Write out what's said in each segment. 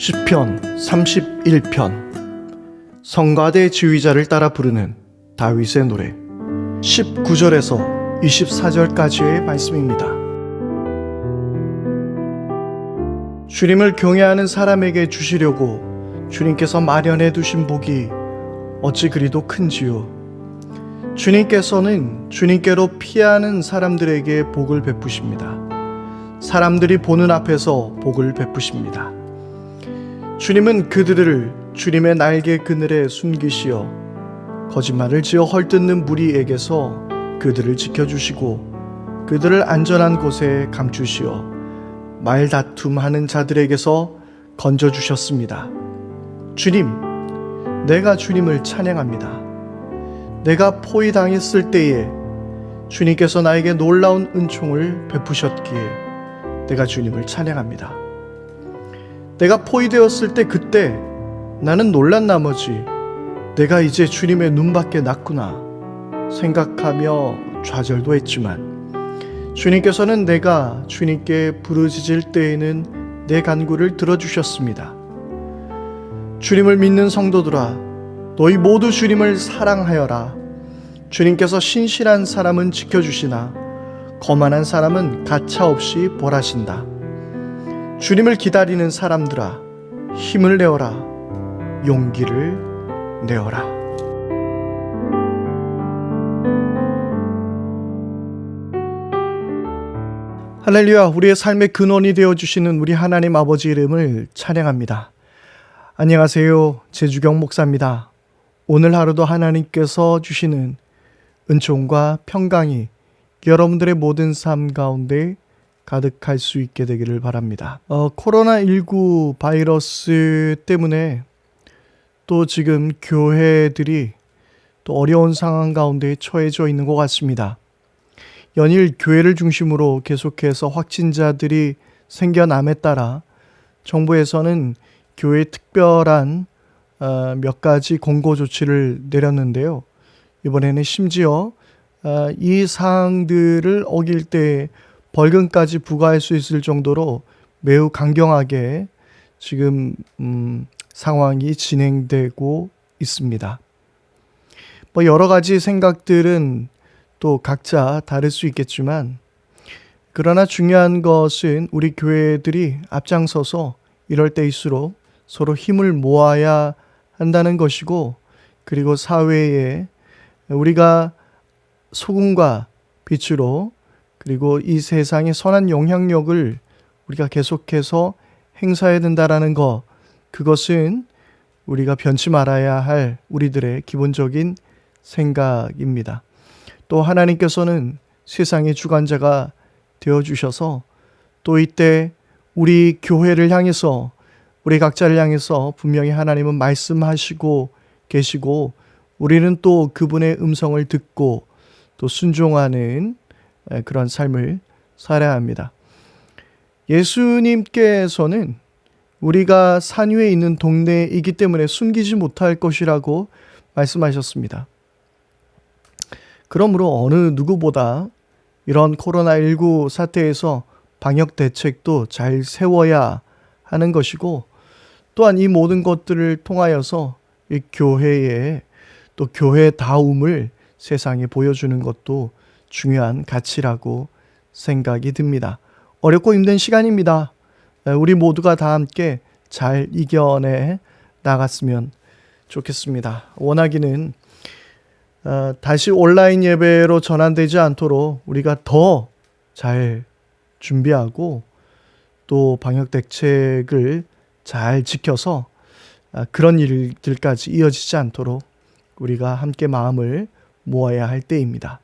시편 31편 성가대 지휘자를 따라 부르는 다윗의 노래 19절에서 24절까지의 말씀입니다. 주님을 경외하는 사람에게 주시려고 주님께서 마련해 두신 복이 어찌 그리도 큰지요. 주님께서는 주님께로 피하는 사람들에게 복을 베푸십니다. 사람들이 보는 앞에서 복을 베푸십니다. 주님은 그들을 주님의 날개 그늘에 숨기시어 거짓말을 지어 헐뜯는 무리에게서 그들을 지켜주시고 그들을 안전한 곳에 감추시어 말다툼하는 자들에게서 건져주셨습니다. 주님, 내가 주님을 찬양합니다. 내가 포위당했을 때에 주님께서 나에게 놀라운 은총을 베푸셨기에 내가 주님을 찬양합니다. 내가 포위되었을 때 그때 나는 놀란 나머지 내가 이제 주님의 눈밖에 났구나 생각하며 좌절도 했지만 주님께서는 내가 주님께 부르짖을 때에는 내 간구를 들어주셨습니다. 주님을 믿는 성도들아, 너희 모두 주님을 사랑하여라. 주님께서 신실한 사람은 지켜주시나 거만한 사람은 가차없이 벌하신다. 주님을 기다리는 사람들아, 힘을 내어라. 용기를 내어라. 할렐루야. 우리의 삶의 근원이 되어주시는 우리 하나님 아버지 이름을 찬양합니다. 안녕하세요. 제주경 목사입니다. 오늘 하루도 하나님께서 주시는 은총과 평강이 여러분들의 모든 삶 가운데 가득할 수 있게 되기를 바랍니다. 코로나19 바이러스 때문에 또 지금 교회들이 또 어려운 상황 가운데 처해져 있는 것 같습니다. 연일 교회를 중심으로 계속해서 확진자들이 생겨남에 따라 정부에서는 교회에 특별한 몇 가지 공고 조치를 내렸는데요. 이번에는 심지어 이 사항들을 어길 때 벌금까지 부과할 수 있을 정도로 매우 강경하게 지금 상황이 진행되고 있습니다. 여러 가지 생각들은 또 각자 다를 수 있겠지만 그러나 중요한 것은 우리 교회들이 앞장서서 이럴 때일수록 서로 힘을 모아야 한다는 것이고, 그리고 사회에 우리가 소금과 빛으로 그리고 이 세상의 선한 영향력을 우리가 계속해서 행사해야 된다라는 것, 그것은 우리가 변치 말아야 할 우리들의 기본적인 생각입니다. 또 하나님께서는 세상의 주관자가 되어주셔서 또 이때 우리 교회를 향해서 우리 각자를 향해서 분명히 하나님은 말씀하시고 계시고 우리는 또 그분의 음성을 듣고 또 순종하는 그런 삶을 살아야 합니다. 예수님께서는 우리가 산 위에 있는 동네이기 때문에 숨기지 못할 것이라고 말씀하셨습니다. 그러므로 어느 누구보다 이런 코로나19 사태에서 방역 대책도 잘 세워야 하는 것이고, 또한 이 모든 것들을 통하여서 이 교회의 또 교회다움을 세상에 보여주는 것도 중요한 가치라고 생각이 듭니다. 어렵고 힘든 시간입니다. 우리 모두가 다 함께 잘 이겨내 나갔으면 좋겠습니다. 원하기는 다시 온라인 예배로 전환되지 않도록 우리가 더 잘 준비하고 또 방역 대책을 잘 지켜서 그런 일들까지 이어지지 않도록 우리가 함께 마음을 모아야 할 때입니다.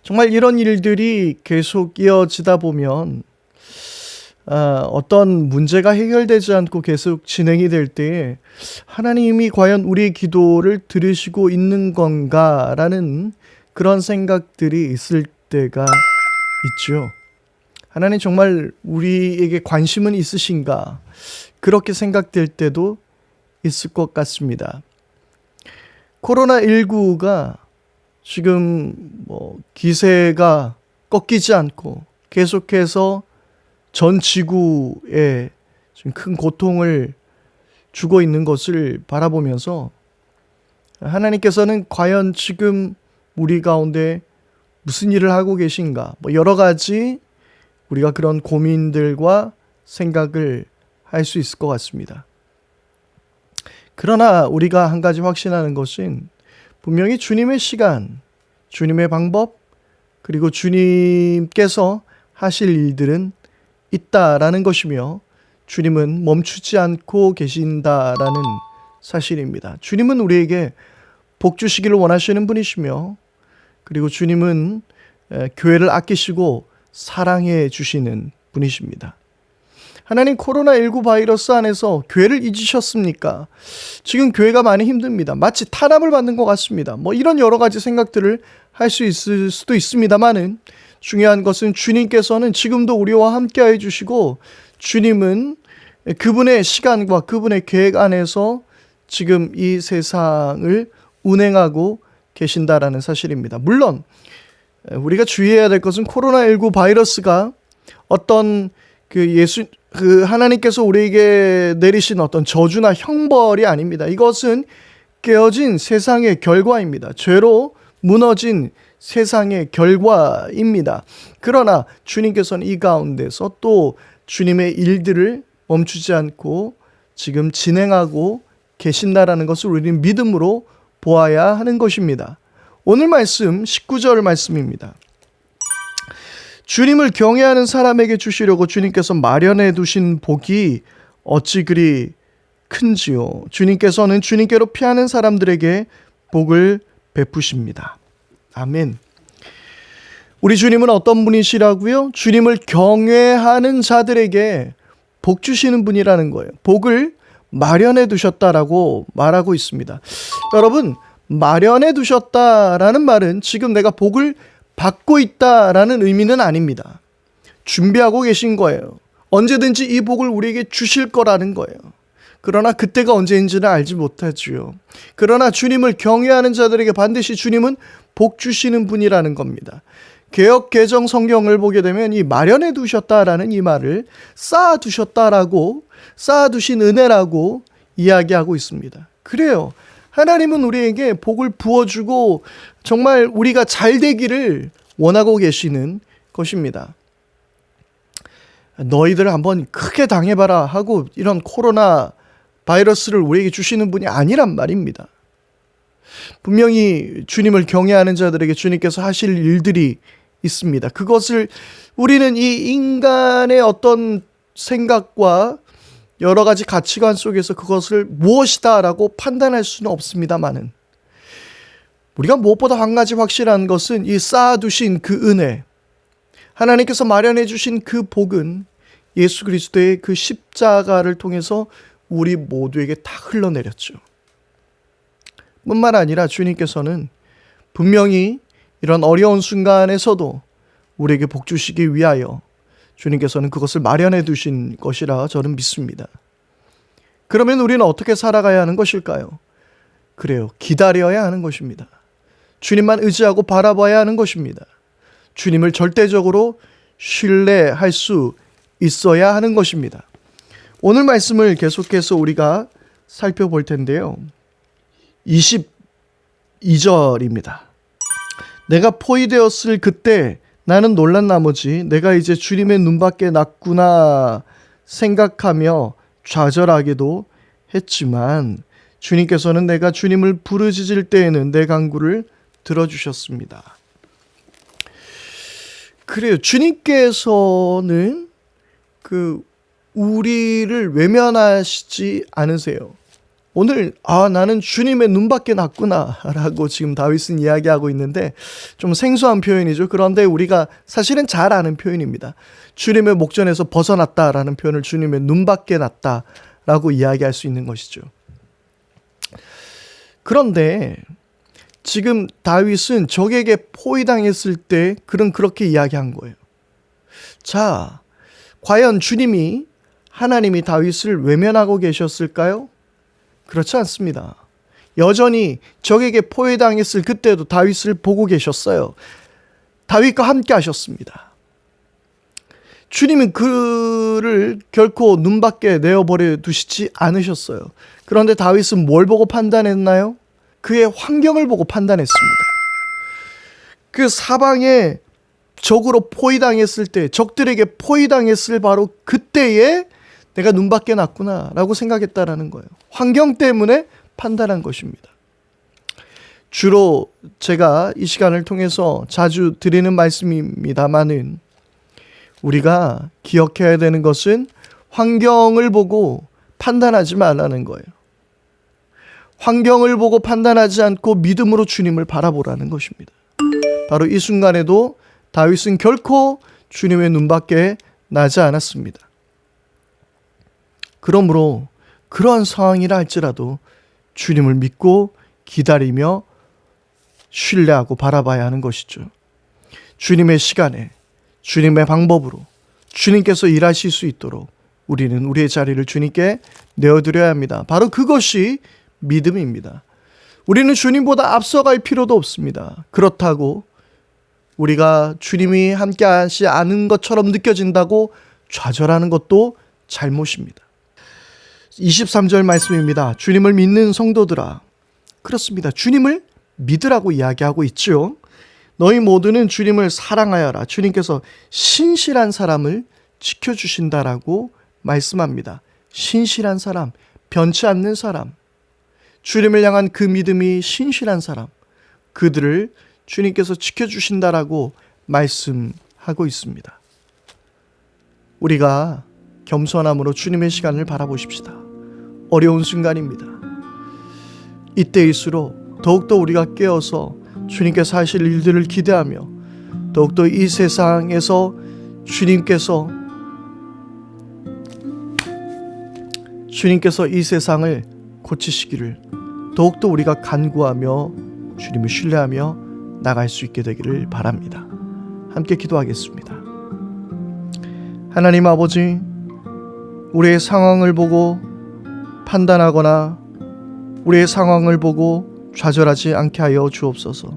정말 이런 일들이 계속 이어지다 보면 어떤 문제가 해결되지 않고 계속 진행이 될 때에 하나님이 과연 우리의 기도를 들으시고 있는 건가라는 그런 생각들이 있을 때가 있죠. 하나님 정말 우리에게 관심은 있으신가? 그렇게 생각될 때도 있을 것 같습니다. 코로나19가 지금 기세가 꺾이지 않고 계속해서 전 지구에 지금 큰 고통을 주고 있는 것을 바라보면서 하나님께서는 과연 지금 우리 가운데 무슨 일을 하고 계신가? 여러 가지 우리가 그런 고민들과 생각을 할 수 있을 것 같습니다. 그러나 우리가 한 가지 확신하는 것은 분명히 주님의 시간, 주님의 방법, 그리고 주님께서 하실 일들은 있다라는 것이며 주님은 멈추지 않고 계신다라는 사실입니다. 주님은 우리에게 복 주시기를 원하시는 분이시며 그리고 주님은 교회를 아끼시고 사랑해 주시는 분이십니다. 하나님 코로나19 바이러스 안에서 교회를 잊으셨습니까? 지금 교회가 많이 힘듭니다. 마치 탄압을 받는 것 같습니다. 이런 여러 가지 생각들을 할 수 있을 수도 있습니다만은 중요한 것은 주님께서는 지금도 우리와 함께해 주시고 주님은 그분의 시간과 그분의 계획 안에서 지금 이 세상을 운행하고 계신다라는 사실입니다. 물론 우리가 주의해야 될 것은 코로나19 바이러스가 어떤 하나님께서 우리에게 내리신 어떤 저주나 형벌이 아닙니다. 이것은 깨어진 세상의 결과입니다. 죄로 무너진 세상의 결과입니다. 그러나 주님께서는 이 가운데서 또 주님의 일들을 멈추지 않고 지금 진행하고 계신다라는 것을 우리는 믿음으로 보아야 하는 것입니다. 오늘 말씀 19절 말씀입니다. 주님을 경외하는 사람에게 주시려고 주님께서 마련해 두신 복이 어찌 그리 큰지요. 주님께서는 주님께로 피하는 사람들에게 복을 베푸십니다. 아멘. 우리 주님은 어떤 분이시라고요? 주님을 경외하는 자들에게 복 주시는 분이라는 거예요. 복을 마련해 두셨다라고 말하고 있습니다. 여러분, 마련해 두셨다라는 말은 지금 내가 복을 받고 있다라는 의미는 아닙니다. 준비하고 계신 거예요. 언제든지 이 복을 우리에게 주실 거라는 거예요. 그러나 그때가 언제인지는 알지 못하지요. 그러나 주님을 경외하는 자들에게 반드시 주님은 복 주시는 분이라는 겁니다. 개역 개정 성경을 보게 되면 이 마련해 두셨다라는 이 말을 쌓아두셨다라고, 쌓아두신 은혜라고 이야기하고 있습니다. 그래요. 하나님은 우리에게 복을 부어주고 정말 우리가 잘 되기를 원하고 계시는 것입니다. 너희들 한번 크게 당해봐라 하고 이런 코로나 바이러스를 우리에게 주시는 분이 아니란 말입니다. 분명히 주님을 경외하는 자들에게 주님께서 하실 일들이 있습니다. 그것을 우리는 이 인간의 어떤 생각과 여러 가지 가치관 속에서 그것을 무엇이다라고 판단할 수는 없습니다만은 우리가 무엇보다 한 가지 확실한 것은 이 쌓아두신 그 은혜, 하나님께서 마련해 주신 그 복은 예수 그리스도의 그 십자가를 통해서 우리 모두에게 다 흘러내렸죠. 뿐만 아니라 주님께서는 분명히 이런 어려운 순간에서도 우리에게 복 주시기 위하여 주님께서는 그것을 마련해 두신 것이라 저는 믿습니다. 그러면 우리는 어떻게 살아가야 하는 것일까요? 그래요. 기다려야 하는 것입니다. 주님만 의지하고 바라봐야 하는 것입니다. 주님을 절대적으로 신뢰할 수 있어야 하는 것입니다. 오늘 말씀을 계속해서 우리가 살펴볼 텐데요. 22절입니다. 내가 포위되었을 그때 나는 놀란 나머지 내가 이제 주님의 눈밖에 났구나 생각하며 좌절하기도 했지만 주님께서는 내가 주님을 부르짖을 때에는 내 간구를 들어주셨습니다. 그래요. 주님께서는 우리를 외면하시지 않으세요. 오늘 나는 주님의 눈밖에 났구나 라고 지금 다윗은 이야기하고 있는데 좀 생소한 표현이죠. 그런데 우리가 사실은 잘 아는 표현입니다. 주님의 목전에서 벗어났다라는 표현을 주님의 눈밖에 났다라고 이야기할 수 있는 것이죠. 그런데 지금 다윗은 적에게 포위당했을 때 그렇게 이야기한 거예요. 자, 과연 하나님이 다윗을 외면하고 계셨을까요? 그렇지 않습니다. 여전히 적에게 포위당했을 그때도 다윗을 보고 계셨어요. 다윗과 함께 하셨습니다. 주님은 그를 결코 눈 밖에 내어버려 두시지 않으셨어요. 그런데 다윗은 뭘 보고 판단했나요? 그의 환경을 보고 판단했습니다. 그 사방에 적으로 포위당했을 때, 적들에게 포위당했을 바로 그때에 내가 눈 밖에 났구나 라고 생각했다라는 거예요. 환경 때문에 판단한 것입니다. 주로 제가 이 시간을 통해서 자주 드리는 말씀입니다만은, 우리가 기억해야 되는 것은 환경을 보고 판단하지 말라는 거예요. 환경을 보고 판단하지 않고 믿음으로 주님을 바라보라는 것입니다. 바로 이 순간에도 다윗은 결코 주님의 눈밖에 나지 않았습니다. 그러므로 그러한 상황이라 할지라도 주님을 믿고 기다리며 신뢰하고 바라봐야 하는 것이죠. 주님의 시간에, 주님의 방법으로 주님께서 일하실 수 있도록 우리는 우리의 자리를 주님께 내어드려야 합니다. 바로 그것이 믿음입니다. 우리는 주님보다 앞서갈 필요도 없습니다. 그렇다고 우리가 주님이 함께 하시 않은 것처럼 느껴진다고 좌절하는 것도 잘못입니다. 23절 말씀입니다. 주님을 믿는 성도들아. 그렇습니다. 주님을 믿으라고 이야기하고 있죠. 너희 모두는 주님을 사랑하여라. 주님께서 신실한 사람을 지켜주신다라고 말씀합니다. 신실한 사람, 변치 않는 사람, 주님을 향한 그 믿음이 신실한 사람, 그들을 주님께서 지켜주신다라고 말씀하고 있습니다. 우리가 겸손함으로 주님의 시간을 바라보십시다. 어려운 순간입니다. 이때일수록 더욱더 우리가 깨어서 주님께서 하실 일들을 기대하며 더욱더 이 세상에서 주님께서 이 세상을 고치시기를 더욱더 우리가 간구하며 주님을 신뢰하며 나갈 수 있게 되기를 바랍니다. 함께 기도하겠습니다. 하나님 아버지, 우리의 상황을 보고 판단하거나 우리의 상황을 보고 좌절하지 않게 하여 주옵소서.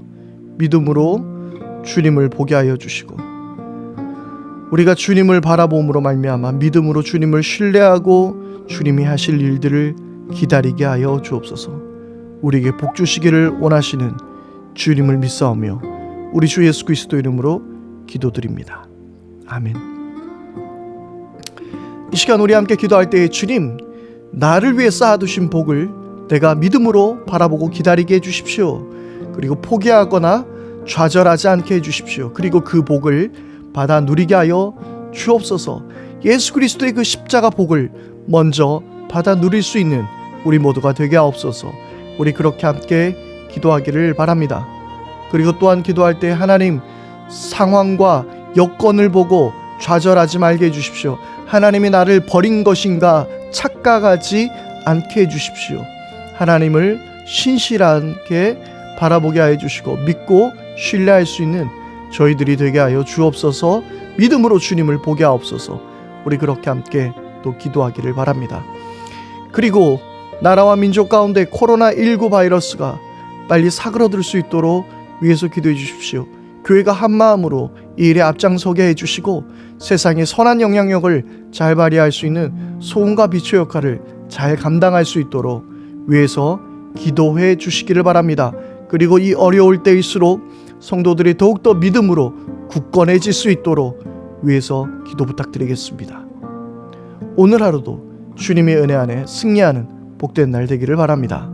믿음으로 주님을 보게 하여 주시고 우리가 주님을 바라봄으로 말미암아 믿음으로 주님을 신뢰하고 주님이 하실 일들을 기다리게 하여 주옵소서. 우리에게 복 주시기를 원하시는 주님을 믿사오며 우리 주 예수 그리스도 이름으로 기도드립니다. 아멘. 이 시간 우리 함께 기도할 때에 주님, 나를 위해 쌓아두신 복을 내가 믿음으로 바라보고 기다리게 해주십시오. 그리고 포기하거나 좌절하지 않게 해주십시오. 그리고 그 복을 받아 누리게 하여 주옵소서. 예수 그리스도의 그 십자가 복을 먼저 받아 누릴 수 있는 우리 모두가 되게 하옵소서. 우리 그렇게 함께 기도하기를 바랍니다. 그리고 또한 기도할 때 하나님, 상황과 여건을 보고 좌절하지 말게 해주십시오. 하나님이 나를 버린 것인가 착각하지 않게 해주십시오. 하나님을 신실하게 바라보게 하여 주시고 믿고 신뢰할 수 있는 저희들이 되게 하여 주옵소서. 믿음으로 주님을 보게 하옵소서. 우리 그렇게 함께 또 기도하기를 바랍니다. 그리고 나라와 민족 가운데 코로나19 바이러스가 빨리 사그러들 수 있도록 위해서 기도해 주십시오. 교회가 한마음으로 이 일에 앞장서게 해주시고 세상의 선한 영향력을 잘 발휘할 수 있는 소금과 빛의 역할을 잘 감당할 수 있도록 위해서 기도해 주시기를 바랍니다. 그리고 이 어려울 때일수록 성도들이 더욱더 믿음으로 굳건해질 수 있도록 위해서 기도 부탁드리겠습니다. 오늘 하루도 주님의 은혜 안에 승리하는 복된 날 되기를 바랍니다.